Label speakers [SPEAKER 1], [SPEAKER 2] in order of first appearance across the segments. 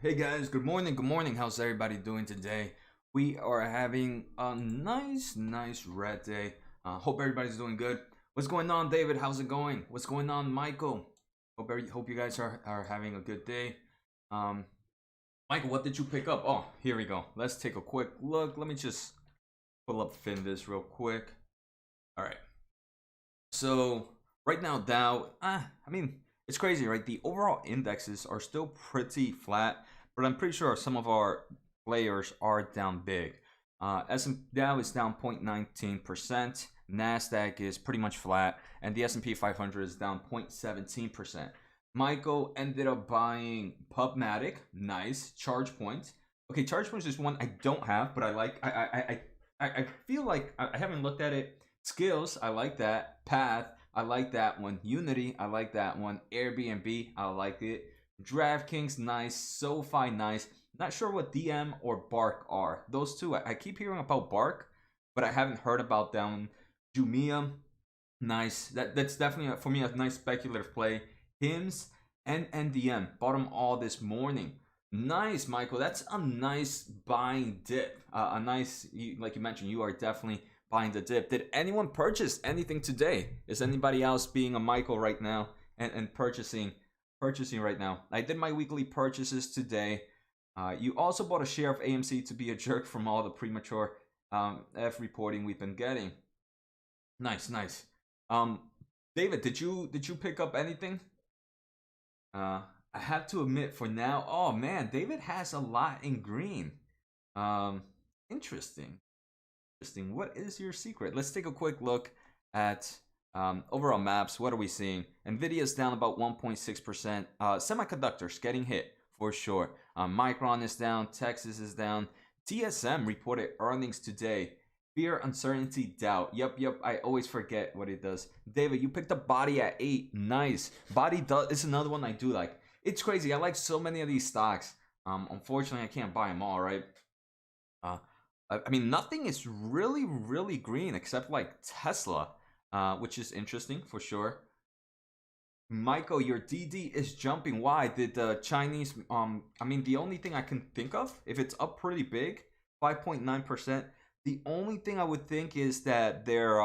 [SPEAKER 1] Hey guys, good morning. Good morning. How's everybody doing today? We are having a nice red day. Hope everybody's doing good. What's going on, David? How's it going? What's going on, Michael? Hope you guys are having a good day. Um, Michael, what did you pick up? Oh, here we go. Let's take a quick look. Let me just pull up Findus real quick. All right. So right now, Dow. I mean, it's crazy, right? The overall indexes are still pretty flat, but I'm pretty sure some of our players are down big. Dow is down 0.19%. Nasdaq is pretty much flat, and the S&P 500 is down 0.17%. Michael ended up buying Pubmatic, nice. ChargePoint. Okay, ChargePoint is one I don't have, but I like. I feel like I haven't looked at it. Skills, I like that. Path, I like that one. Unity, I like that one. Airbnb, I like it. DraftKings, nice. SoFi, nice. Not sure what DM or Bark are. Those two, I keep hearing about Bark, but I haven't heard about them. Jumia, nice. That's definitely for me a nice speculative play. Hims and NDM bought them all this morning. Nice, Michael. That's a nice buying dip. A nice, like you mentioned, you are definitely buying the dip. Did anyone purchase anything today? Is anybody else being a Michael right now and purchasing right now? I did my weekly purchases today. You also bought a share of AMC to be a jerk from all the premature F reporting we've been getting. Nice. Um, David, did you pick up anything? I have to admit, for now, oh man, David has a lot in green. Um, interesting. Interesting. What is your secret? Let's take a quick look at overall maps. What are we seeing? Nvidia's down about 1.6%. Semiconductors getting hit for sure. Micron is down. Texas is down. TSM reported earnings today. Fear, uncertainty, doubt. Yep. I always forget what it does. David, you picked up Body at 8. Nice. Body is another one I do like. It's crazy. I like so many of these stocks. Unfortunately, I can't buy them all, right? Uh, I mean, nothing is really green except like Tesla, which is interesting for sure. Michael, your DD is jumping. Why did the Chinese? I mean, the only thing I can think of, if it's up pretty big, 5.9%. The only thing I would think is that they're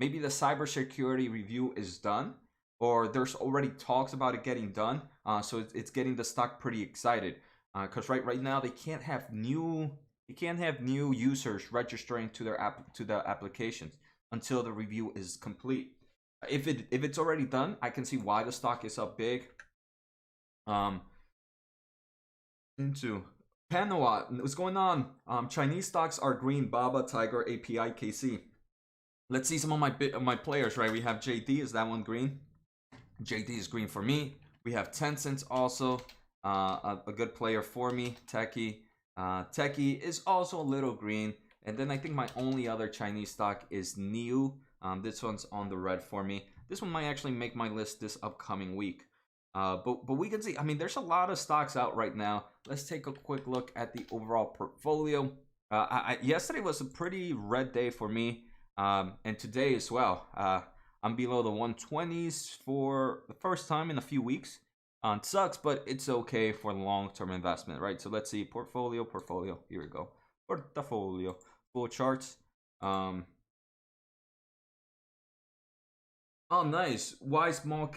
[SPEAKER 1] maybe the cybersecurity review is done, or there's already talks about it getting done. So it's getting the stock pretty excited. Because right now they can't have new users registering to the applications until the review is complete. If it's already done, I can see why the stock is up big. Um, into Panawa, what's going on? Chinese stocks are green. Baba, Tiger, API, KC. Let's see some of my players. Right, we have JD. Is that one green? JD is green for me. We have Tencent also, a good player for me. Techie, Techie is also a little green. And then I think my only other Chinese stock is NIU. This one's on the red for me. This one might actually make my list this upcoming week. But we can see, I mean, there's a lot of stocks out right now. Let's take a quick look at the overall portfolio. Yesterday was a pretty red day for me, and today as well. I'm below the 120s for the first time in a few weeks. It sucks, but it's okay for long-term investment, right? So let's see, portfolio. Here we go, portfolio, full charts. Oh, nice. Why small?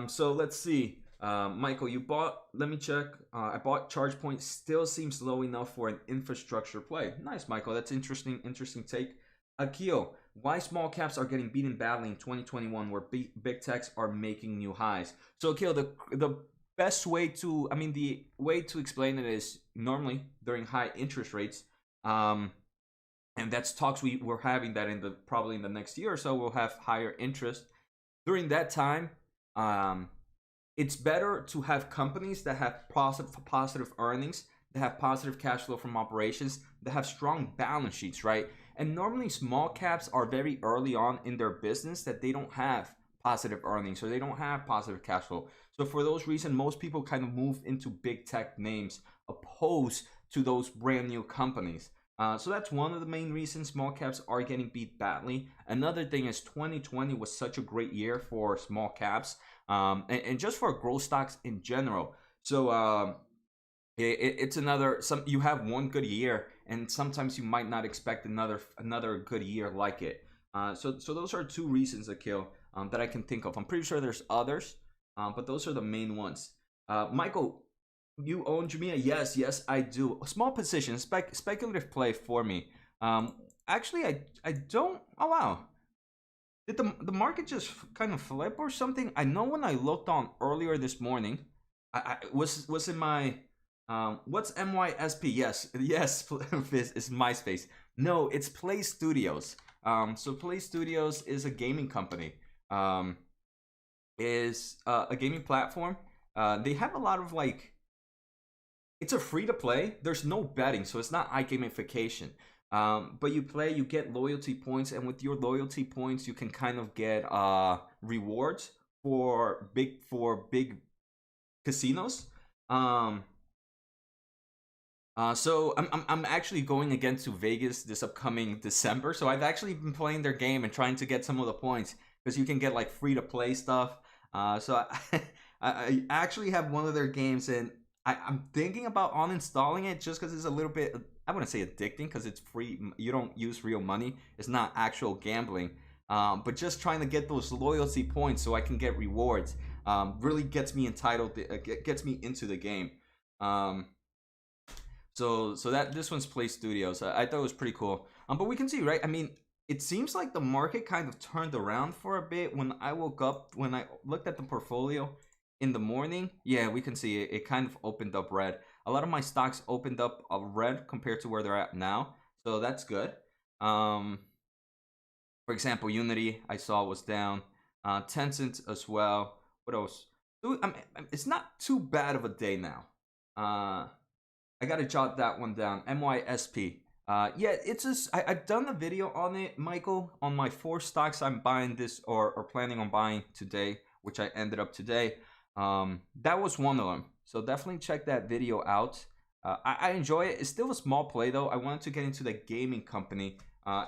[SPEAKER 1] So let's see. Michael, you bought. Let me check. I bought ChargePoint. Still seems low enough for an infrastructure play. Nice, Michael. That's interesting. Interesting take. Akio, why small caps are getting beaten badly in 2021, where big techs are making new highs. So Akio, the best way to, I mean, the way to explain it is normally during high interest rates. And that's talks we're having that in the probably in the next year or so we'll have higher interest during that time. It's better to have companies that have positive earnings, that have positive cash flow from operations, that have strong balance sheets, right? And normally small caps are very early on in their business that they don't have positive earnings, or they don't have positive cash flow. So for those reasons, most people kind of move into big tech names opposed to those brand new companies. So that's one of the main reasons small caps are getting beat badly. Another thing is 2020 was such a great year for small caps, and just for growth stocks in general. So It's another some you have one good year, and sometimes you might not expect another good year like it. So those are two reasons, Akil, that I can think of. I'm pretty sure there's others, but those are the main ones. Michael, you own Jumia? Yes, yes, I do. A small position, speculative play for me. Actually, I don't. Oh wow, did the market just kind of flip or something? I know when I looked on earlier this morning, I was in my what's MYSP? Yes, yes, it's MySpace. No, it's Play Studios. So Play Studios is a gaming company. Um, is a gaming platform. They have a lot of like it's a free to play. There's no betting, so it's not iGamification. But you play, you get loyalty points, and with your loyalty points, you can kind of get rewards for big casinos. Um, so I'm actually going again to Vegas this upcoming December. So I've actually been playing their game and trying to get some of the points because you can get like free to play stuff. So I actually have one of their games, and I'm thinking about uninstalling it just because it's a little bit, I wouldn't say addicting because it's free. You don't use real money. It's not actual gambling. But just trying to get those loyalty points so I can get rewards really gets me entitled, gets me into the game. Um, so that this one's Play Studios. I thought it was pretty cool. But we can see, right? I mean, it seems like the market kind of turned around for a bit when I woke up. When I looked at the portfolio in the morning, yeah, we can see it. It kind of opened up red. A lot of my stocks opened up red compared to where they're at now, so that's good. Um, for example, Unity I saw was down. Tencent as well. What else? It's not too bad of a day now. I gotta jot that one down. MYSP. Yeah, it's just I've done a video on it, Michael, on my 4 stocks I'm buying this or planning on buying today, which I ended up today. That was one of them. So definitely check that video out. I enjoy it. It's still a small play though. I wanted to get into the gaming company,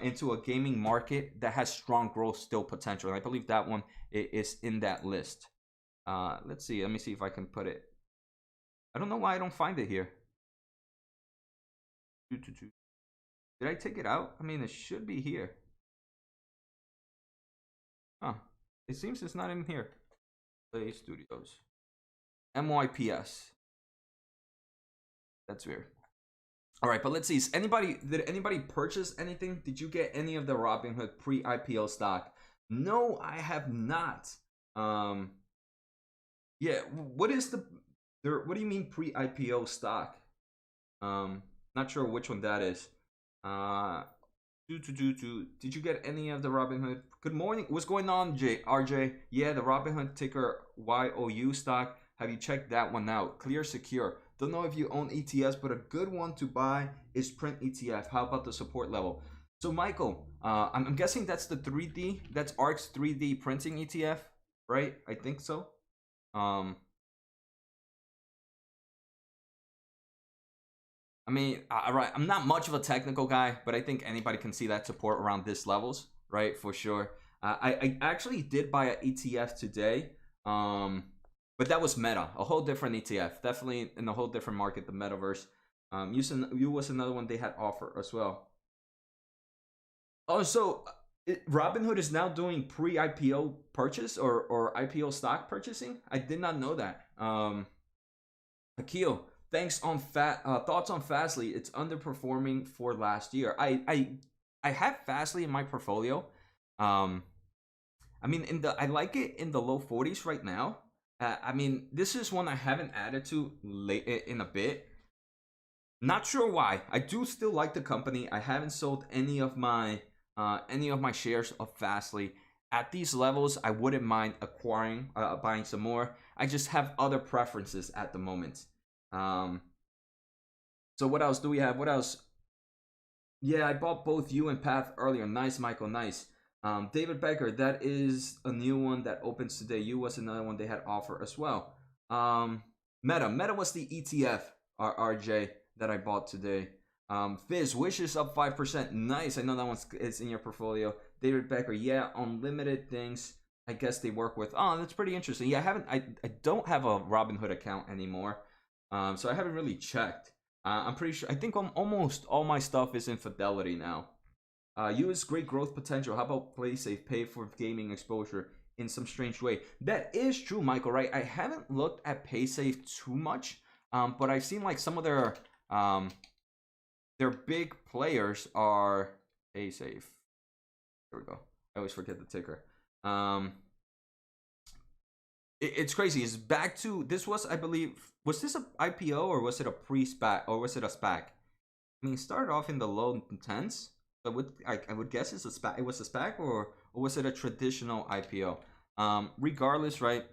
[SPEAKER 1] into a gaming market that has strong growth still potential. And I believe that one is in that list. Let's see. Let me see if I can put it. I don't know why I don't find it here. Did I take it out? I mean, it should be here. Huh. It seems it's not in here. Play Studios. MYPS. That's weird. All right, but let's see. Did anybody purchase anything? Did you get any of the Robinhood pre-IPO stock? No, I have not. Yeah, what is what do you mean pre-IPO stock? Not sure which one that is. Did you get any of the Robinhood? Good morning. What's going on, RJ? Yeah, the Robinhood ticker YOU stock. Have you checked that one out? Clear Secure. Don't know if you own ETFs, but a good one to buy is Print ETF. How about the support level? So, Michael, I'm guessing that's the 3D. That's ARK's 3D printing ETF, right? I think so. I mean, right. I'm not much of a technical guy, but I think anybody can see that support around this levels, right? For sure. I actually did buy an ETF today, but that was Meta, a whole different ETF, definitely in a whole different market, the metaverse. You was another one they had offer as well. Oh, so Robinhood is now doing pre-IPO purchase or IPO stock purchasing. I did not know that. Akil, thanks on thoughts on Fastly. It's underperforming for last year. I have Fastly in my portfolio. I mean, I like it in the low 40s right now. I mean, this is one I haven't added to late in a bit. Not sure why. I do still like the company. I haven't sold any of my shares of Fastly. At these levels, I wouldn't mind acquiring, buying some more. I just have other preferences at the moment. So what else do we have? What else? Yeah, I bought both you and Path earlier. Nice, Michael. Nice. David Becker, that is a new one that opens today. You was another one they had offer as well. Meta was the ETF, RJ, that I bought today. Fizz, Wishes up 5%. Nice. I know that one is in your portfolio. David Becker, yeah, unlimited things. I guess they work with. Oh, that's pretty interesting. Yeah, I don't have a Robinhood account anymore. So I haven't really checked. I'm pretty sure. I think almost all my stuff is in Fidelity now. US great growth potential. How about PlaySafe pay for gaming exposure in some strange way? That is true, Michael. Right? I haven't looked at PaySafe too much, but I've seen like some of their big players are PaySafe. There we go. I always forget the ticker. It's crazy. It's back to this was, I believe, was this a IPO or was it a pre-SPAC or was it a SPAC? I mean, it started off in the low tens. So I would guess it's a SPAC. It was a SPAC or was it a traditional IPO? Regardless, right?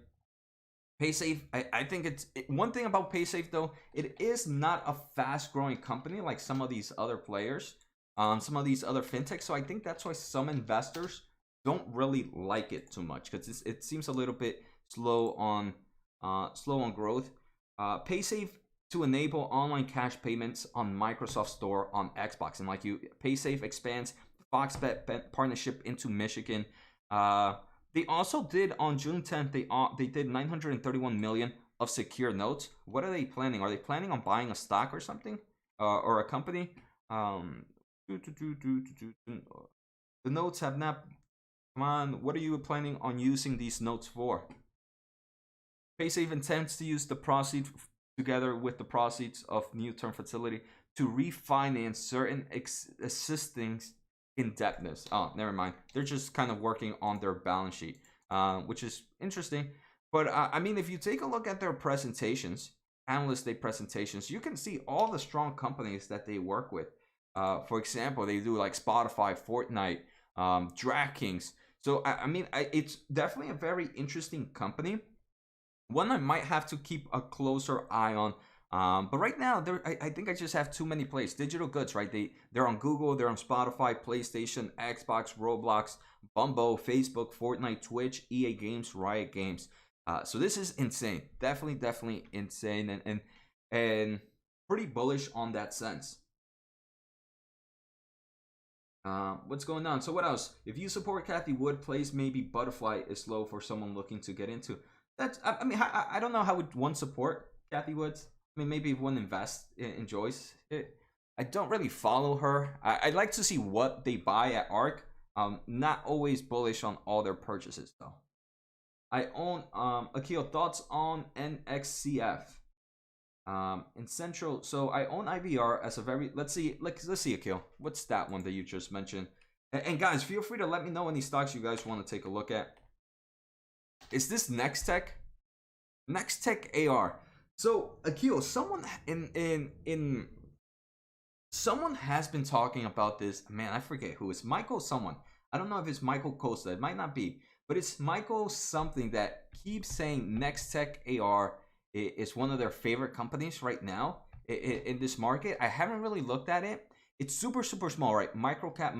[SPEAKER 1] PaySafe, I think one thing about PaySafe though, it is not a fast-growing company like some of these other players, some of these other fintechs. So I think that's why some investors don't really like it too much because it seems a little bit slow on growth. PaySafe to enable online cash payments on Microsoft Store on Xbox, and like PaySafe expands FoxBet partnership into Michigan. They also did on June 10th. They did 931 million of secure notes. What are they planning? Are they planning on buying a stock or something, or a company? The notes have not. Come on, what are you planning on using these notes for? PaySafe intends to use the proceeds together with the proceeds of new term facility to refinance certain existing indebtedness. Oh, never mind. They're just kind of working on their balance sheet, which is interesting. But I mean, if you take a look at their presentations, analyst day presentations, you can see all the strong companies that they work with. For example, they do like Spotify, Fortnite, DraftKings. So I mean, it's definitely a very interesting company. One I might have to keep a closer eye on. But right now, I think I just have too many plays. Digital goods, right? They're on Google, they're on Spotify, PlayStation, Xbox, Roblox, Bumbo, Facebook, Fortnite, Twitch, EA Games, Riot Games. So this is insane. Definitely insane, and pretty bullish on that sense. What's going on? So what else? If you support Kathy Wood, plays maybe Butterfly is slow for someone looking to get into. That's. I mean, I don't know how would one support Kathy Woods. I mean, maybe if one enjoys it. I don't really follow her. I'd like to see what they buy at ARK. Not always bullish on all their purchases though. I own Akil, thoughts on NXCF. In Central, so I own IVR as a very let's see Akil. What's that one that you just mentioned? And guys, feel free to let me know any stocks you guys want to take a look at. Is this Nextech? Nextech AR. So Akil, someone someone has been talking about this. Man, I forget who. It's Michael someone. I don't know if it's Michael Costa. It might not be, but it's Michael something that keeps saying Nextech AR is one of their favorite companies right now in this market. I haven't really looked at it. It's super small, right? Micro cap,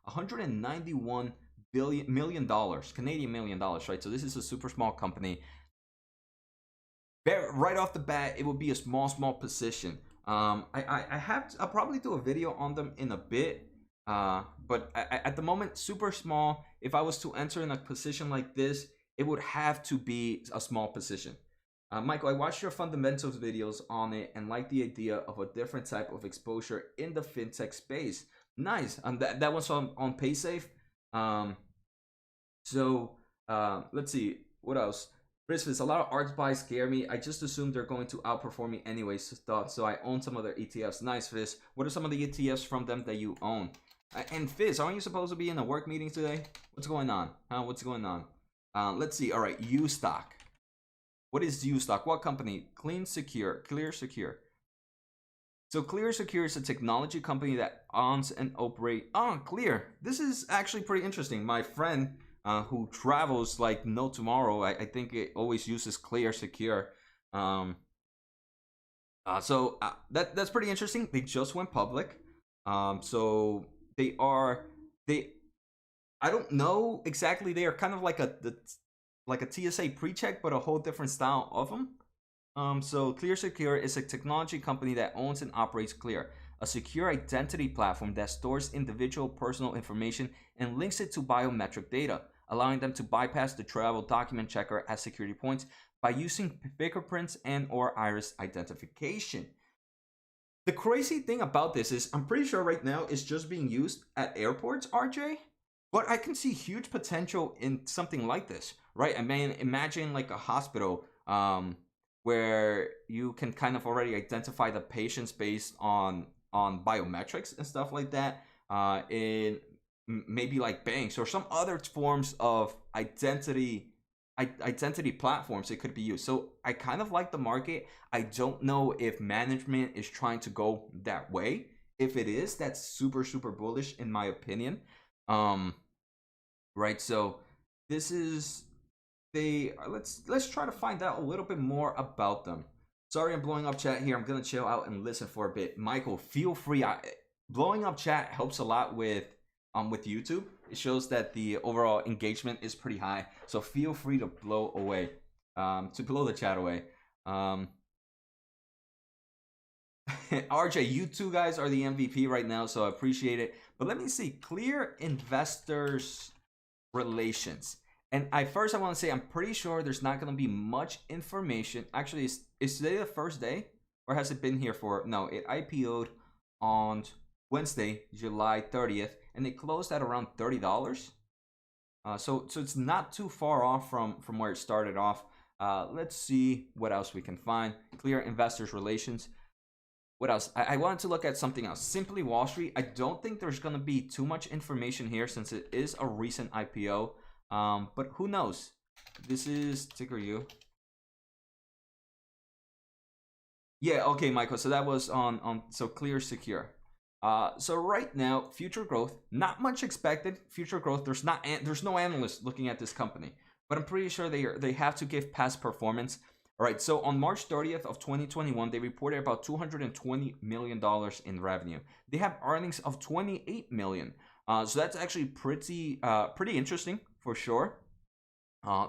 [SPEAKER 1] 191 million dollars, Canadian million dollars, right? So this is a super small company. Right off the bat, it would be a small position. I'll probably do a video on them in a bit. But at the moment, super small. If I was to enter in a position like this, it would have to be a small position. Michael, I watched your fundamentals videos on it and like the idea of a different type of exposure in the fintech space. Nice. That was on PaySafe. Let's see. What else? Brisbane, a lot of art buys scare me. I just assume they're going to outperform me anyways. So I own some of their ETFs. Nice, Fizz. What are some of the ETFs from them that you own? And Fizz, aren't you supposed to be in a work meeting today? What's going on? What's going on? Let's see. All right, Ustock. What is Ustock? What company? Clear Secure. So Clear Secure is a technology company that owns and operates. Clear. This is actually pretty interesting. My friend who travels like no tomorrow, I think it always uses Clear Secure. That's pretty interesting. They just went public. So I don't know exactly. They are kind of like a TSA pre-check, but a whole different style of them. So Clear Secure is a technology company that owns and operates Clear, a secure identity platform that stores individual personal information and links it to biometric data, allowing them to bypass the travel document checker at security points by using fingerprints and or iris identification. The crazy thing about this is I'm pretty sure right now it's just being used at airports, RJ. But I can see huge potential in something like this, right? I mean, imagine like a hospital where you can kind of already identify the patients based on biometrics and stuff like that. In maybe like banks or some other forms of identity platforms it could be used. So I kind of like the market. I don't know if management is trying to go that way. If it is, that's super bullish in my opinion. Um, right. So this is they. Let's try to find out a little bit more about them. Sorry, I'm blowing up chat here. I'm gonna chill out and listen for a bit. Michael, feel free. Blowing up chat helps a lot with YouTube. It shows that the overall engagement is pretty high. So feel free to blow away, to blow the chat away. RJ, you two guys are the MVP right now, so I appreciate it. But let me see, clear investors relations. And I want to say I'm pretty sure there's not going to be much information. Actually, is today the first day, or has it been here for? No, it IPO'd on Wednesday, July 30th, and it closed at around $30. So it's not too far off from where it started off. Let's see what else we can find. Clear investors relations. What else? I wanted to look at something else. Simply Wall Street. I don't think there's going to be too much information here since it is a recent IPO. But who knows? This is ticker U. Yeah, okay, Michael. So that was on so clear secure. So right now, future growth, not much expected. Future growth, there's no analyst looking at this company, but I'm pretty sure they have to give past performance. All right, so on March 30th of 2021, they reported about $220 million in revenue. They have earnings of $28 million. So that's actually pretty interesting for sure.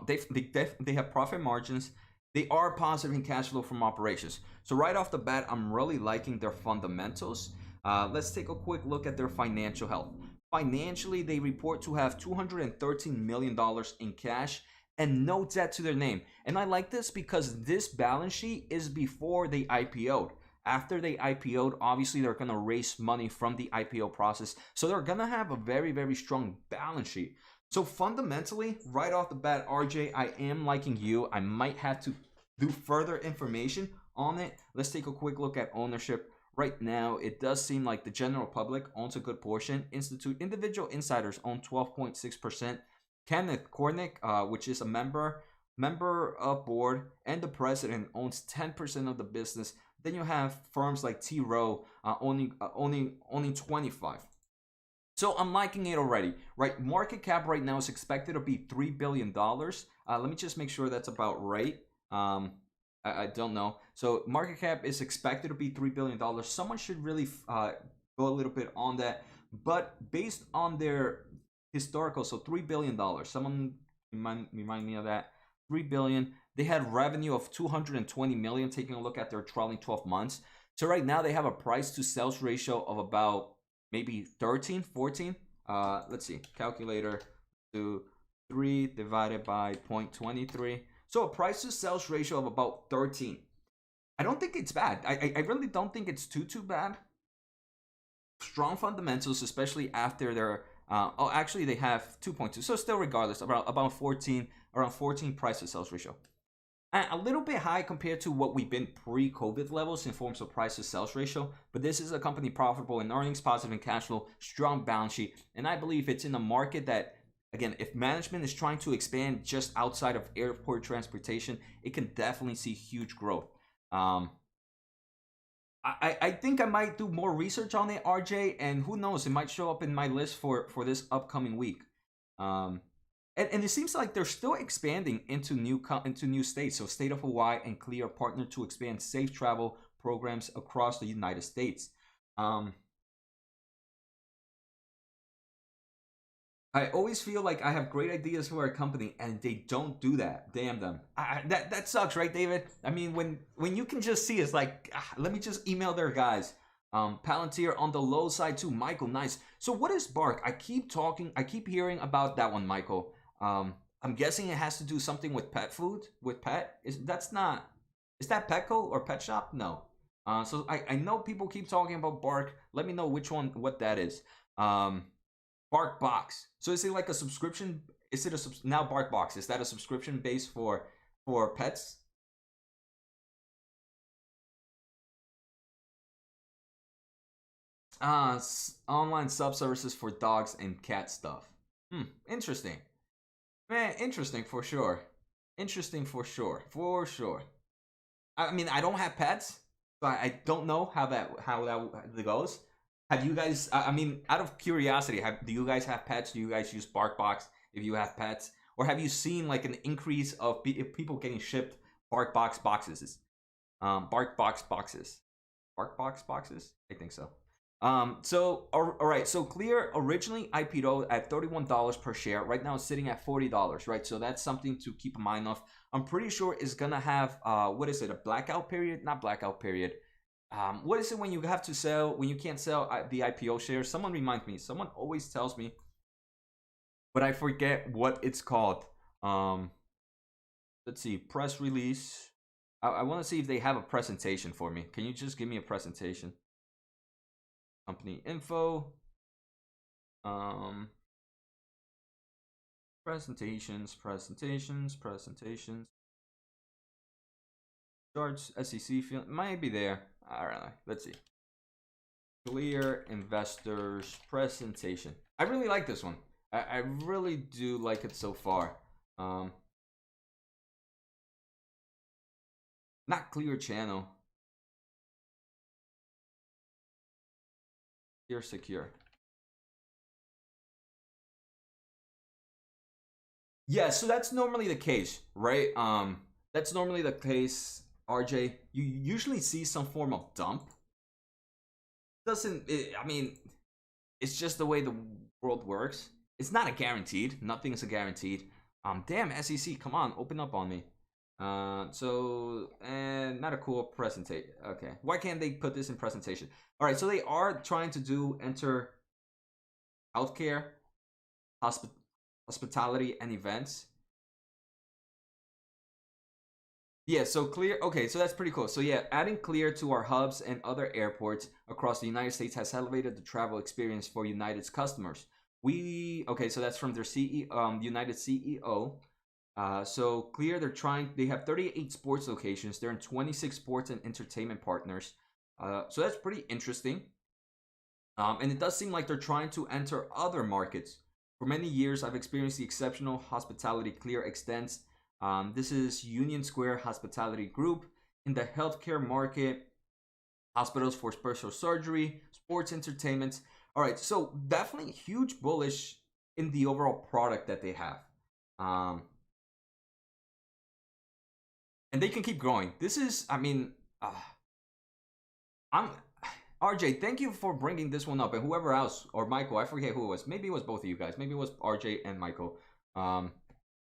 [SPEAKER 1] They have profit margins. They are positive in cash flow from operations. So right off the bat, I'm really liking their fundamentals. Let's take a quick look at their financial health. Financially, they report to have $213 million in cash and no debt to their name. And I like this because this balance sheet is before they IPO'd. After they IPO'd, obviously they're going to raise money from the IPO process. So they're going to have a very strong balance sheet. So fundamentally, right off the bat, RJ, I am liking you. I might have to do further information on it. Let's take a quick look at ownership. Right now, it does seem like the general public owns a good portion. Individual insiders own 12.6%. Kenneth Kornick, which is a member of board, and the president owns 10% of the business. Then you have firms like T. Rowe owning 25%. So I'm liking it already, right? Market cap right now is expected to be $3 billion. Let me just make sure that's about right. I don't know. So market cap is expected to be $3 billion. Someone should really go a little bit on that. But based on their historical, so $3 billion. Someone remind me of that. $3 billion. They had revenue of $220 million, taking a look at their trailing 12 months. So right now they have a price to sales ratio of about maybe 13, 14. Let's see, calculator, to 3 divided by 0.23. So a price to sales ratio of about 13. I don't think it's bad. I really don't think it's too bad. Strong fundamentals, especially after their, actually they have 2.2. So still regardless, about 14, around 14 price to sales ratio. A little bit high compared to what we've been pre-COVID levels in forms of price to sales ratio, but this is a company profitable in earnings, positive in cash flow, strong balance sheet, and I believe it's in a market that, again, if management is trying to expand just outside of airport transportation, it can definitely see huge growth. I think I might do more research on it, RJ, and who knows, it might show up in my list for this upcoming week. And it seems like they're still expanding into new states. So state of Hawaii and Clear partner to expand safe travel programs across the United States. I always feel like I have great ideas for our company and they don't do that. Damn them. That sucks, right, David? I mean, when you can just see, it's like, let me just email their guys. Palantir on the low side too. Michael, nice. So what is Bark? I keep hearing about that one, Michael. I'm guessing it has to do something with pet food, with pet. Is that Petco or Pet Shop? No. So I know people keep talking about Bark. Let me know what that is. Bark Box. So is it like a subscription? Is it now Bark Box? Is that a subscription base for pets? Online sub services for dogs and cat stuff. Interesting. Man, interesting for sure. Interesting for sure. For sure. I mean, I don't have pets, so I don't know how that goes. Have you guys? I mean, out of curiosity, do you guys have pets? Do you guys use BarkBox if you have pets, or have you seen like an increase of people getting shipped BarkBox boxes? BarkBox boxes. BarkBox boxes? I think so. So all right. So Clear originally IPO'd at $31 per share. Right now it's sitting at $40, right? So that's something to keep in mind of. I'm pretty sure it's gonna have what is it? A blackout period? Not blackout period. What is it when you have to sell when you can't sell the IPO shares? Someone reminds me. Someone always tells me, but I forget what it's called. Let's see. Press release. I want to see if they have a presentation for me. Can you just give me a presentation? Company info. Presentations. Charts, SEC field might be there. I don't know. Let's see. Clear investors presentation. I really like this one. I really do like it so far. Not Clear channel. Clear secure. Yeah, so that's normally the case, right? That's normally the case, RJ. You usually see some form of dump. I mean, it's just the way the world works. It's not a guaranteed. Nothing is a guaranteed. Damn, SEC, come on, open up on me. And not a cool presentation. Okay, why can't they put this in presentation? All right, so they are trying to enter healthcare, hospitality, and events. Yeah, so Clear, okay, so that's pretty cool. So yeah, adding Clear to our hubs and other airports across the United States has elevated the travel experience for United's customers. Okay, so that's from their CEO, United CEO. So Clear, they have 38 sports locations. They're in 26 sports and entertainment partners. So that's pretty interesting. And it does seem like they're trying to enter other markets. For many years, I've experienced the exceptional hospitality Clear extends. This is Union Square Hospitality Group in the healthcare market, hospitals for special surgery, sports entertainment. All right, so definitely huge bullish in the overall product that they have. And they can keep growing. This is, I mean, I'm RJ. Thank you for bringing this one up, and whoever else or Michael, I forget who it was. Maybe it was both of you guys. Maybe it was RJ and Michael. I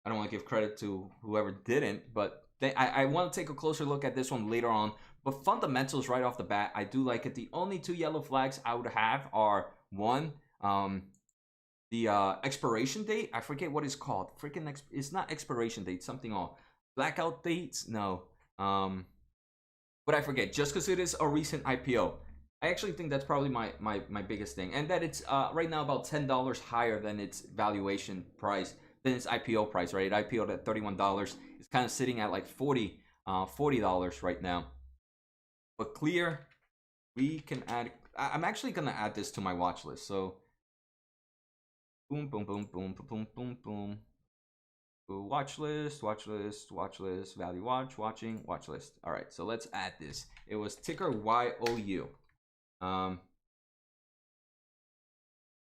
[SPEAKER 1] don't want to give credit to whoever didn't, but I want to take a closer look at this one later on. But fundamentals right off the bat, I do like it. The only two yellow flags I would have are one, the expiration date. I forget what it's called. It's not expiration date. Something on blackout dates. No. But I forget. Just because it is a recent IPO, I actually think that's probably my biggest thing, and that it's right now about $10 higher than its valuation price. Than its IPO price, right? It IPO'd at $31. It's kind of sitting at like $40 right now. But Clear, we can add. I'm actually gonna add this to my watch list. So, boom, boom, boom, boom, boom, boom, boom. Watch list, value watching, watch list. All right, so let's add this. It was ticker YOU.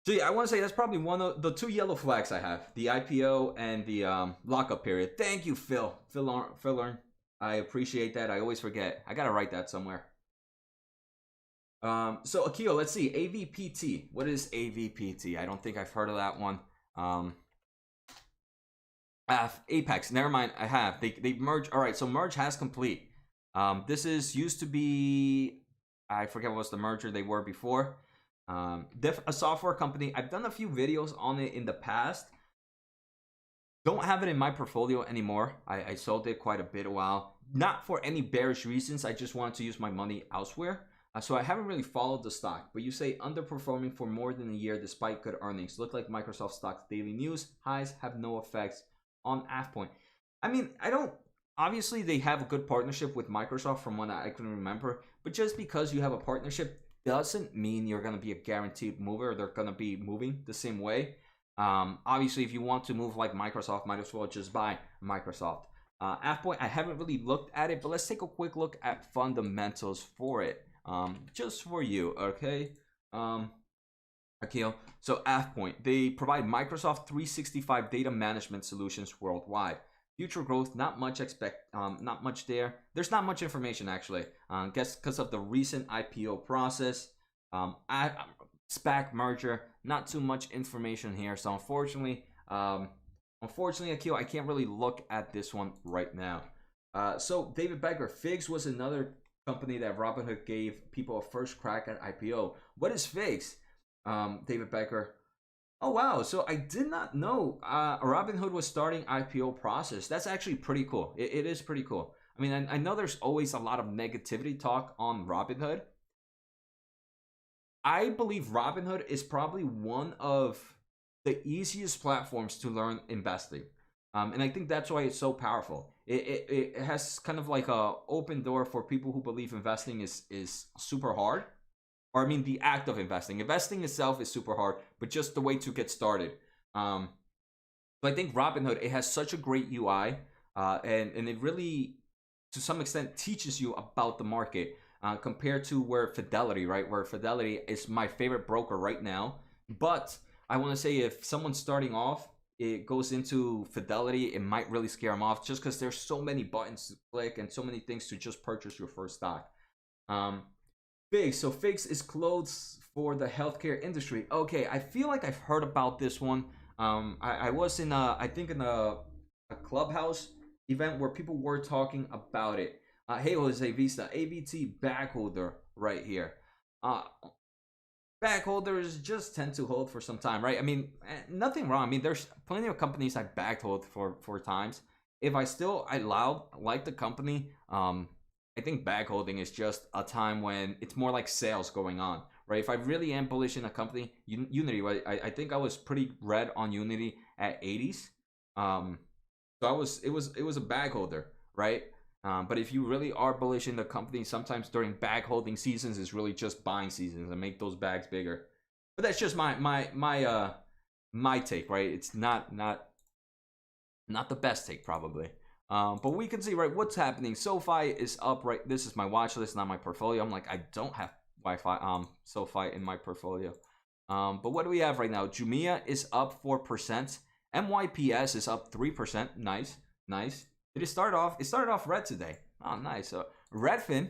[SPEAKER 1] So yeah, I want to say that's probably one of the two yellow flags I have: the IPO and the lockup period. Thank you, Phil. Phil, I appreciate that. I always forget. I gotta write that somewhere. So Akio, let's see. AVPT. What is AVPT? I don't think I've heard of that one. Apex. Never mind. I have. They merged. All right. So merge has complete. This is used to be. I forget what was the merger they were before. A software company. I've done a few videos on it in the past. Don't have it in my portfolio anymore. I sold it quite a bit a while. Not for any bearish reasons. I just wanted to use my money elsewhere. So I haven't really followed the stock. But you say underperforming for more than a year despite good earnings. Look like Microsoft stock's daily news highs have no effects on AvePoint. I mean, I don't. Obviously, they have a good partnership with Microsoft from what I can remember. But just because you have a partnership doesn't mean you're going to be a guaranteed mover. They're going to be moving the same way. Obviously, if you want to move like Microsoft, might as well just buy Microsoft. AvePoint, I haven't really looked at it, but let's take a quick look at fundamentals for it. Just for you, okay? Akil. So AvePoint, they provide Microsoft 365 data management solutions worldwide. Future growth, not much there. There's not much information actually. Guess because of the recent IPO process. SPAC merger, not too much information here. So unfortunately, Akil, I can't really look at this one right now. So David Becker, Figs was another company that Robinhood gave people a first crack at IPO. What is Figs? David Becker. Oh wow, so I did not know Robinhood was starting IPO process. That's actually pretty cool. It is pretty cool. I mean, I know there's always a lot of negativity talk on Robinhood. I believe Robinhood is probably one of the easiest platforms to learn investing. And I think that's why it's so powerful. It has kind of like a open door for people who believe investing is super hard. Or I mean, the act of investing. Investing itself is super hard, but just the way to get started. So I think Robinhood, it has such a great UI, and it really, to some extent, teaches you about the market compared to where Fidelity, right? Where Fidelity is my favorite broker right now. But I want to say if someone's starting off, it goes into Fidelity, it might really scare them off just because there's so many buttons to click and so many things to just purchase your first stock. Figs. So Figs is clothes for the healthcare industry. Okay, I feel like I've heard about this one. I was in I think in a Clubhouse event where people were talking about it. Hey, Jose Vista, ABT backholder right here. Backholders just tend to hold for some time, right? I mean, nothing wrong. I mean, there's plenty of companies I backed hold for times. If I still like the company, I think backholding is just a time when it's more like sales going on, right? If I really am bullish in a company, Unity, right? I think I was pretty red on Unity at 80s. So it was a bag holder, right? But if you really are bullish in the company, sometimes during bag holding seasons is really just buying seasons and make those bags bigger. But that's just my take, right? It's not the best take probably. But we can see, right, what's happening. SoFi is up, right? This is my watch list, not my portfolio. I'm like, I don't have SoFi in my portfolio. But what do we have right now? Jumia is up 4%. MYPS is up 3%. Nice. Did it start off? It started off red today. Oh, nice. So Redfin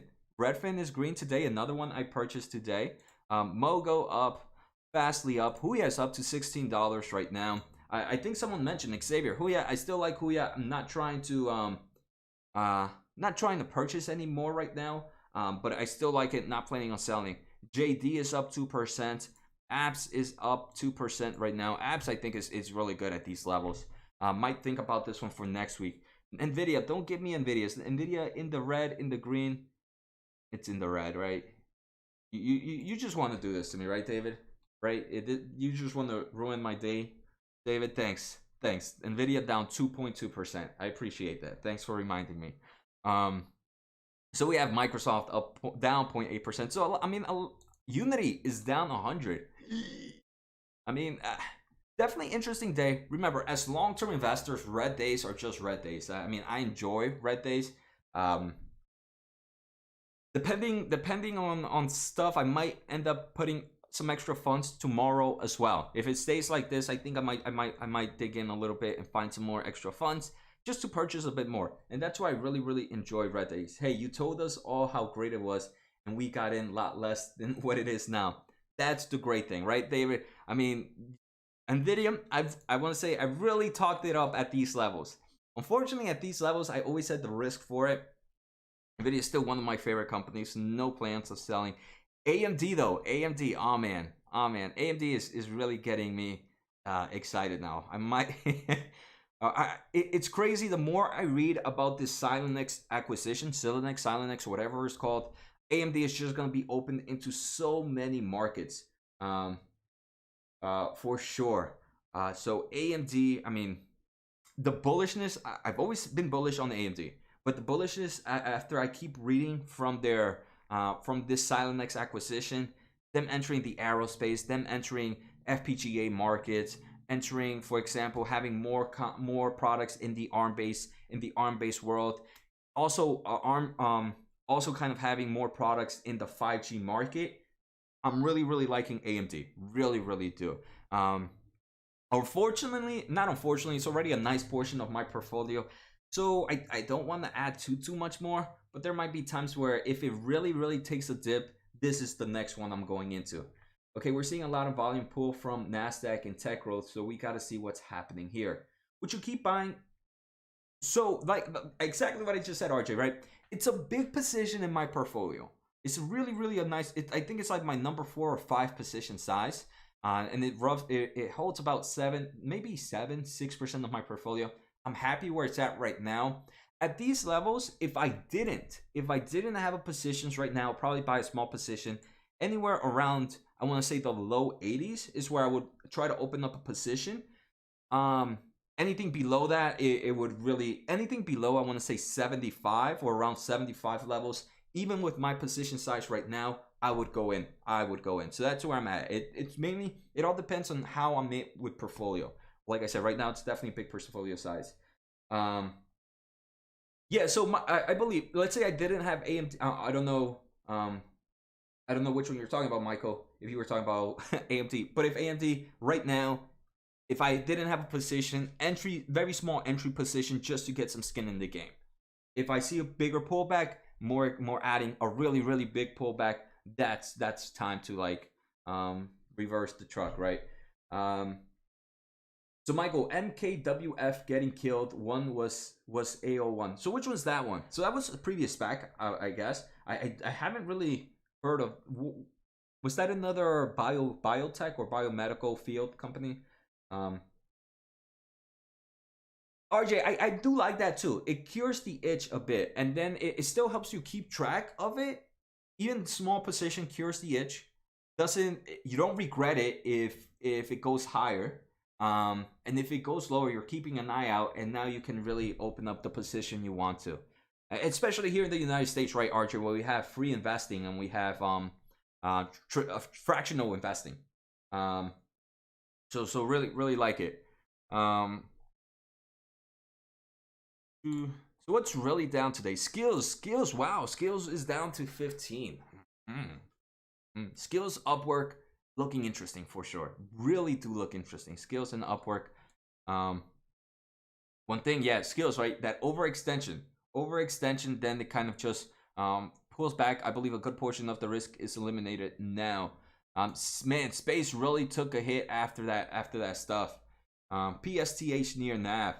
[SPEAKER 1] is green today. Another one I purchased today. Mogo up, Fastly up. Huya is up to $16 right now. I think someone mentioned Xavier. Huya, I still like Huya. I'm not trying to purchase anymore right now. But I still like it. Not planning on selling. JD is up 2%. Apps is up 2% right now. Apps I think is really good at these levels. Might think about this one for next week. Nvidia, don't give me Nvidia. Is Nvidia in the red, in the green? It's in the red, right? You just want to do this to me, right, David? Right? You just want to ruin my day. David, thanks. Nvidia down 2.2%. I appreciate that. Thanks for reminding me. So we have Microsoft up down 0.8%. So I mean, Unity is down 100. I mean, definitely interesting day. Remember, as long-term investors, red days are just red days. I mean, I enjoy red days. Depending on stuff, I might end up putting some extra funds tomorrow as well. If it stays like this, I think I might dig in a little bit and find some more extra funds just to purchase a bit more. And that's why I really enjoy red days. Hey, you told us all how great it was, and we got in a lot less than what it is now. That's the great thing, right, David? I mean, Nvidia, I want to say I really talked it up at these levels. Unfortunately, at these levels, I always had the risk for it. Nvidia is still one of my favorite companies. No plans of selling. AMD though, AMD, oh man, AMD is really getting me excited now. I might It's crazy. The more I read about this Silenex acquisition, Silenex, whatever it's called, AMD is just going to be opened into so many markets, for sure. So AMD, I mean, the bullishness, I've always been bullish on AMD, but the bullishness after I keep reading from their from this Silenex acquisition, them entering the aerospace, them entering FPGA markets, entering, for example, having more products in the ARM based world, also also kind of having more products in the 5G market. I'm really liking AMD, really do. Unfortunately, not unfortunately, it's already a nice portion of my portfolio. So I don't want to add too much more, but there might be times where if it really takes a dip, this is the next one I'm going into. Okay, we're seeing a lot of volume pull from NASDAQ and tech growth, so we got to see what's happening here. Would you keep buying? So, like, exactly what I just said, RJ, right? It's a big position in my portfolio. It's really a nice, I think it's like my number 4 or 5 position size. And it holds about 6% of my portfolio. I'm happy where it's at right now. At these levels, if I didn't have a positions right now, probably buy a small position anywhere around, I want to say the low 80s is where I would try to open up a position. Anything below that, it would really, anything below, I want to say 75 or around 75 levels, even with my position size right now, I would go in. So that's where I'm at. It's mainly, it all depends on how I'm at with portfolio. Like I said, right now it's definitely a big portfolio size. Yeah, so I believe, let's say I didn't have AMD. I don't know. I don't know which one you're talking about, Michael. If you were talking about AMD, but if AMD right now, if I didn't have a position, very small entry position, just to get some skin in the game. If I see a bigger pullback, more adding a really big pullback, that's time to like reverse the truck, right? So Michael, MKWF getting killed. One was AO1. So which was that one? So that was a previous SPAC, I guess. I haven't really heard of. Was that another biotech or biomedical field company? RJ, I do like that too. It cures the itch a bit, and then it still helps you keep track of it. Even small position cures the itch. You don't regret it if it goes higher. And if it goes lower, you're keeping an eye out, and now you can really open up the position you want to. Especially here in the United States, right, Archer, where we have free investing and we have fractional investing. So really like it. So what's really down today? Skills. Wow, skills is down to 15. Skills, Upwork, looking interesting for sure. Really do look interesting. Skills and Upwork. One thing, yeah, skills, right? That overextension, then it kind of just pulls back. I believe a good portion of the risk is eliminated now. Man, space really took a hit after that stuff. PSTH near NAV.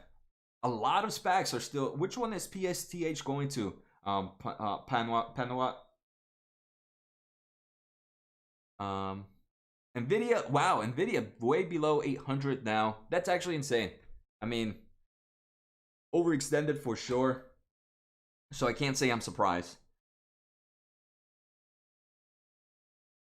[SPEAKER 1] A lot of SPACs are still. Which one is PSTH going to? Panawat. Nvidia. Wow, Nvidia way below 800 now. That's actually insane. I mean, overextended for sure. So I can't say I'm surprised.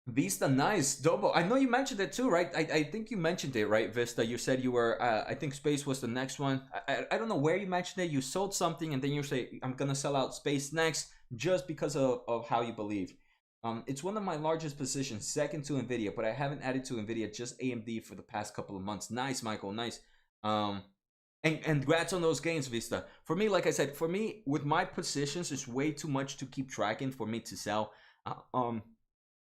[SPEAKER 1] Vista, nice. Dobo, I know you mentioned it too, right? I think you mentioned it, right, Vista? You said you were, I think space was the next one. I don't know where you mentioned it. You sold something and then you say, I'm going to sell out space next just because of how you believe. It's one of my largest positions, second to NVIDIA, but I haven't added to NVIDIA, just AMD for the past couple of months. Nice, Michael, nice. And congrats on those gains, Vista. For me, like I said, with my positions, it's way too much to keep tracking for me to sell.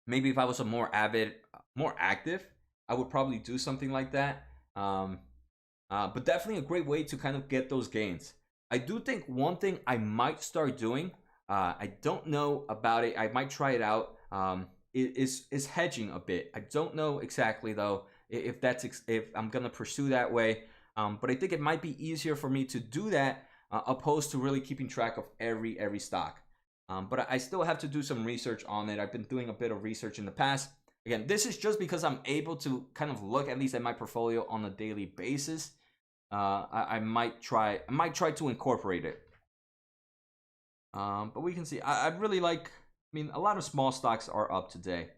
[SPEAKER 1] Maybe if I was a more active, I would probably do something like that. But definitely a great way to kind of get those gains. I do think one thing I might start doing, I don't know about it, I might try it out, is hedging a bit. I don't know exactly though if I'm gonna pursue that way. But I think it might be easier for me to do that opposed to really keeping track of every stock. But I still have to do some research on it. I've been doing a bit of research in the past. Again, this is just because I'm able to kind of look at least at my portfolio on a daily basis. I might try to incorporate it. But we can see. I really like. I mean, a lot of small stocks are up today.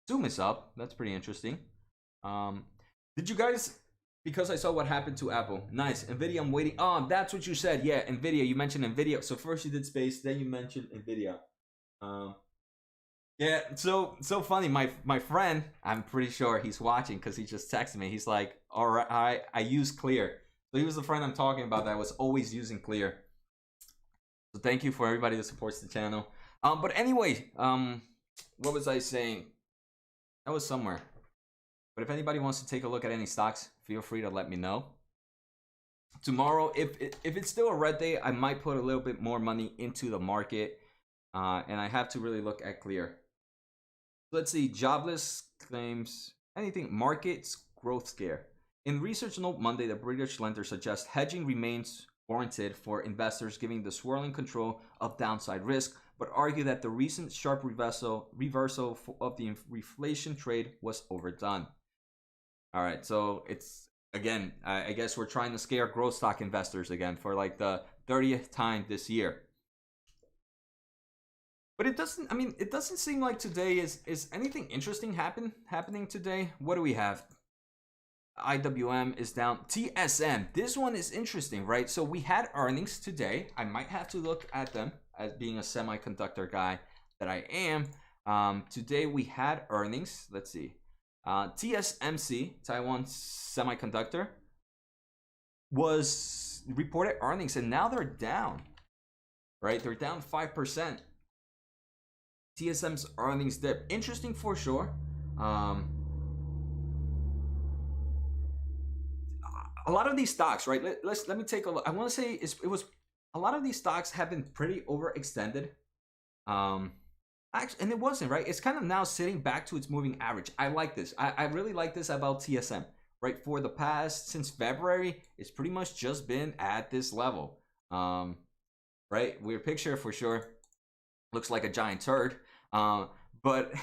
[SPEAKER 1] Zoom is up. That's pretty interesting. Um, did you guys? Because I saw what happened to Apple. Nice. Nvidia. I'm waiting. Oh, that's what you said. Yeah, Nvidia. You mentioned Nvidia. So first you did space, then you mentioned Nvidia. Um, yeah. So funny. My friend. I'm pretty sure he's watching because he just texted me. He's like, all right, I use Clear. So he was the friend I'm talking about that was always using Clear. So thank you for everybody that supports the channel. But anyway, what was I saying? That was somewhere. But if anybody wants to take a look at any stocks, feel free to let me know. Tomorrow, if it's still a red day, I might put a little bit more money into the market. And I have to really look at Clear. Let's see, jobless claims, anything, markets, growth scare. In Research Note Monday, the British lender suggests hedging remains warranted for investors giving the swirling control of downside risk, but argue that the recent sharp reversal of the reflation trade was overdone. All right, so it's again, I guess we're trying to scare growth stock investors again for like the 30th time this year. But it doesn't. I mean, it doesn't seem like today is anything interesting happening today. What do we have? IWM is down. TSM. This one is interesting, right? So we had earnings today. I might have to look at them as being a semiconductor guy that I am. Today we had earnings. Let's see. TSMC, Taiwan Semiconductor, was reported earnings, and now they're down. Right? They're down 5%. TSM's earnings dip. Interesting for sure. A lot of these stocks, right? Let me take a look. I want to say it was a lot of these stocks have been pretty overextended. Actually, and it wasn't, right? It's kind of now sitting back to its moving average. I like this. I really like this about TSM, right? For the past, since February, it's pretty much just been at this level. Right? Weird picture for sure. Looks like a giant turd. But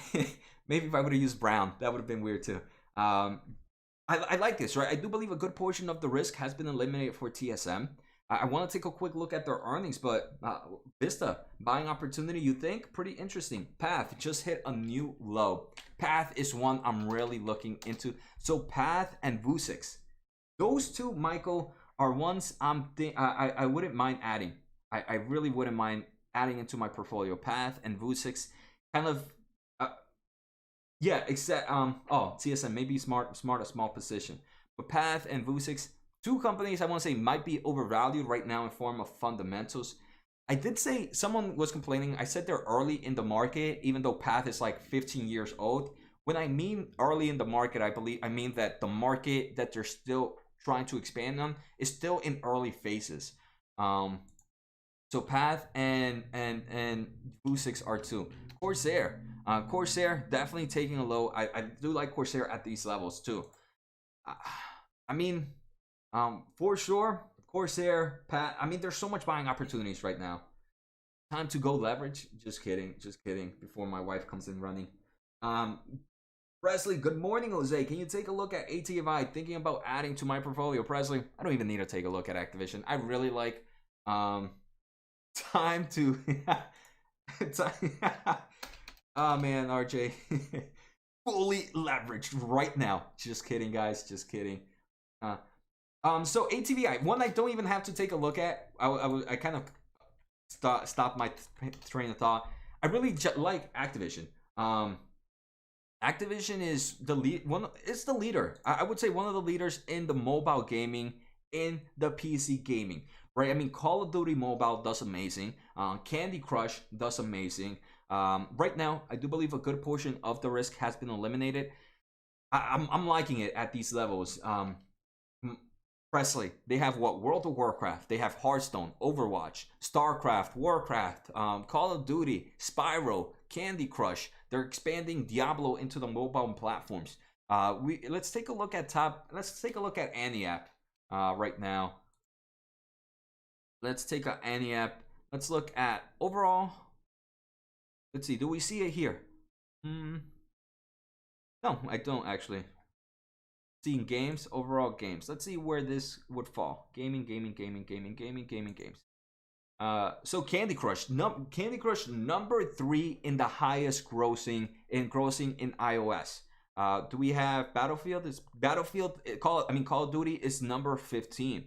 [SPEAKER 1] maybe if I would have used brown, that would have been weird too. I like this, right? I do believe a good portion of the risk has been eliminated for TSM. I want to take a quick look at their earnings, but Vista, buying opportunity, you think? Pretty interesting. Path just hit a new low. Path is one I'm really looking into. So Path and Vuzix. Those two, Michael, are ones I wouldn't mind adding. I really wouldn't mind adding into my portfolio. Path and Vuzix, kind of, yeah. Except TSM maybe smart a small position, but Path and Vuzix, two companies I want to say might be overvalued right now in form of fundamentals. I did say someone was complaining. I said they're early in the market, even though Path is like 15 years old. When I mean early in the market, I mean that the market that they're still trying to expand on is still in early phases. So Path and Vuzix are two. Corsair. Corsair definitely taking a low. I do like Corsair at these levels too. I mean, for sure, Corsair, Pat. I mean, there's so much buying opportunities right now. Time to go leverage. Just kidding. Just kidding. Before my wife comes in running. Presley, good morning, Jose. Can you take a look at ATVI? Thinking about adding to my portfolio, Presley. I don't even need to take a look at Activision. I really like time to oh man, RJ. Fully leveraged right now. Just kidding, guys. Just kidding. So ATVI, one I don't even have to take a look at. I kind of stopped my train of thought. I really like Activision. Activision is the lead. It's the leader. I would say one of the leaders in the mobile gaming, in the PC gaming. Right? I mean, Call of Duty Mobile does amazing. Candy Crush does amazing. Right now, I do believe a good portion of the risk has been eliminated. I'm liking it at these levels. Presley, they have what? World of Warcraft. They have Hearthstone, Overwatch, StarCraft, Warcraft, Call of Duty, Spyro, Candy Crush. They're expanding Diablo into the mobile platforms. Let's take a look at Aniap right now. Let's take Aniap. Let's look at overall. Let's see. Do we see it here? No, I don't actually. seeing games, overall games. Let's see where this would fall. Gaming, games. So Candy Crush, Candy Crush number 3 in the highest grossing in iOS. Do we have Battlefield? Call of Duty is number 15.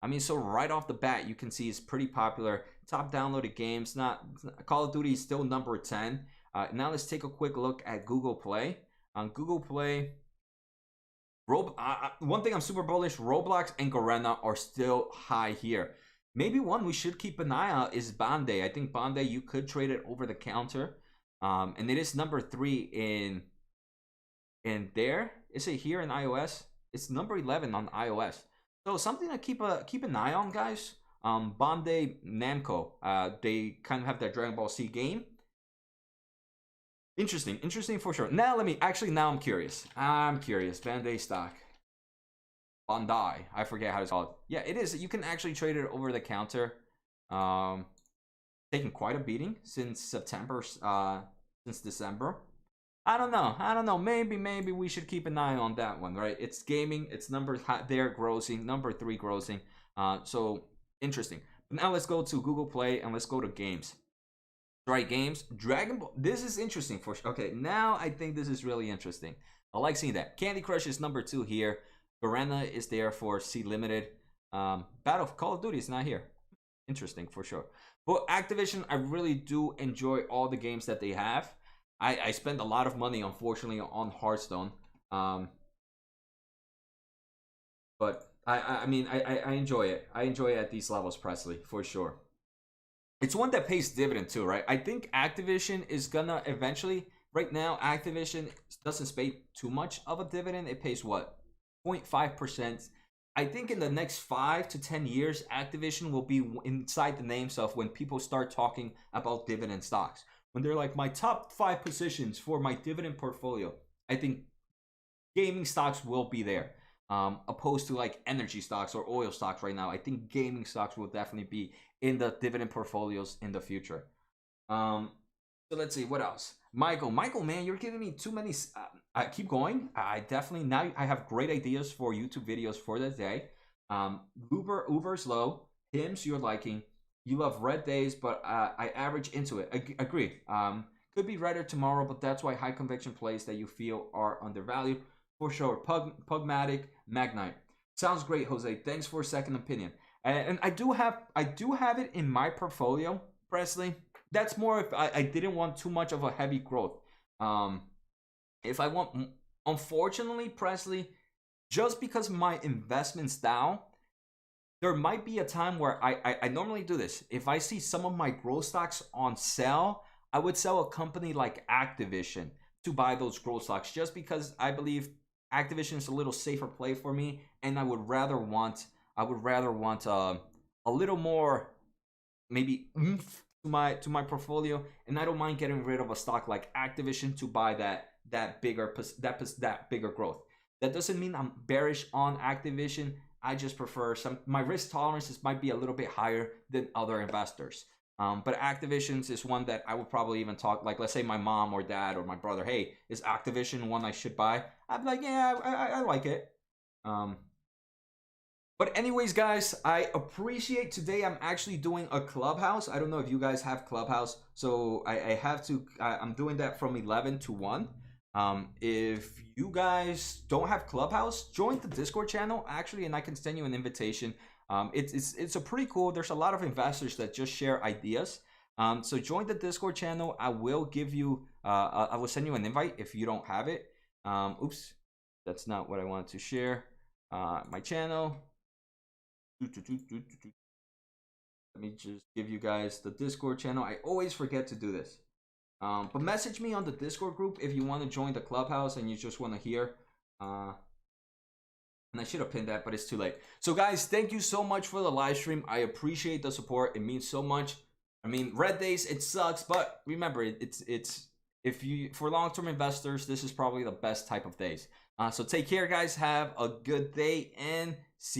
[SPEAKER 1] I mean, so right off the bat, you can see it's pretty popular. Top downloaded games. Not Call of Duty is still number 10. Now let's take a quick look at Google Play. On Google Play, one thing I'm super bullish: Roblox and Garena are still high here. Maybe one we should keep an eye out is Bande. I think Bande, you could trade it over the counter, and it is number 3 in there. Is it here in iOS? It's number 11 on iOS. So something to keep an eye on, guys. Bande Namco, they kind of have that Dragon Ball Z game. Interesting for sure. Now I'm curious. Bande stock. Bandai, I forget how it's called. Yeah, it is. You can actually trade it over the counter. Taking quite a beating since September, since December. I don't know. Maybe we should keep an eye on that one, right? It's gaming. It's number there grossing, number 3 grossing. So interesting. But now let's go to Google Play and let's go to games. Right, games. Dragon Ball. This is interesting for sure. Okay, now I think this is really interesting. I like seeing that. Candy Crush is number 2 here. Garena is there for C Limited. Call of Duty is not here. Interesting for sure. But Activision, I really do enjoy all the games that they have. I spend a lot of money, unfortunately, on Hearthstone. But I mean, I enjoy it. I enjoy it at these levels, Presley, for sure. It's one that pays dividend too, right? I think Activision is gonna eventually. Right now, Activision doesn't pay too much of a dividend. It pays what, 0.5%. I think in the next 5 to 10 years, Activision will be inside the name stuff when people start talking about dividend stocks. When they're like, my top 5 positions for my dividend portfolio, I think gaming stocks will be there. Opposed to like energy stocks or oil stocks right now. I think gaming stocks will definitely be in the dividend portfolios in the future. So let's see, what else? Michael, man, you're giving me too many. I keep going. I definitely, now I have great ideas for YouTube videos for the day. Uber's low. Hymns you're liking. You love red days, but I average into it. Agree. Could be redder tomorrow, but that's why high conviction plays that you feel are undervalued. For sure. Pugmatic, Magnite. Sounds great, Jose. Thanks for a second opinion. And I do have it in my portfolio, Presley. That's more if I didn't want too much of a heavy growth. If I want, unfortunately, Presley, just because my investment's down, there might be a time where I normally do this. If I see some of my growth stocks on sale, I would sell a company like Activision to buy those growth stocks, just because I believe Activision is a little safer play for me, and I would rather want a little more maybe oomph to my portfolio, and I don't mind getting rid of a stock like Activision to buy that bigger growth. That doesn't mean I'm bearish on Activision. I just prefer my risk tolerances might be a little bit higher than other investors. But Activision's is one that I would probably even talk, like, let's say my mom or dad or my brother, hey, is Activision one I should buy? I'd be like, yeah, I like it. But anyways, guys, I appreciate today. I'm actually doing a Clubhouse. I don't know if you guys have Clubhouse. So I'm doing that from 11 to 1. If you guys don't have Clubhouse, join the Discord channel, actually, and I can send you an invitation. It's a pretty cool. There's a lot of investors that just share ideas. So join the Discord channel. I will give you. I will send you an invite if you don't have it. Oops, that's not what I wanted to share. My channel. Let me just give you guys the Discord channel. I always forget to do this. But message me on the Discord group if you want to join the Clubhouse and you just want to hear. And I should have pinned that, but it's too late. So guys, thank you so much for the live stream. I appreciate the support. It means so much. I mean, red days, it sucks, but remember, for long-term investors, this is probably the best type of days. So take care, guys. Have a good day and see you.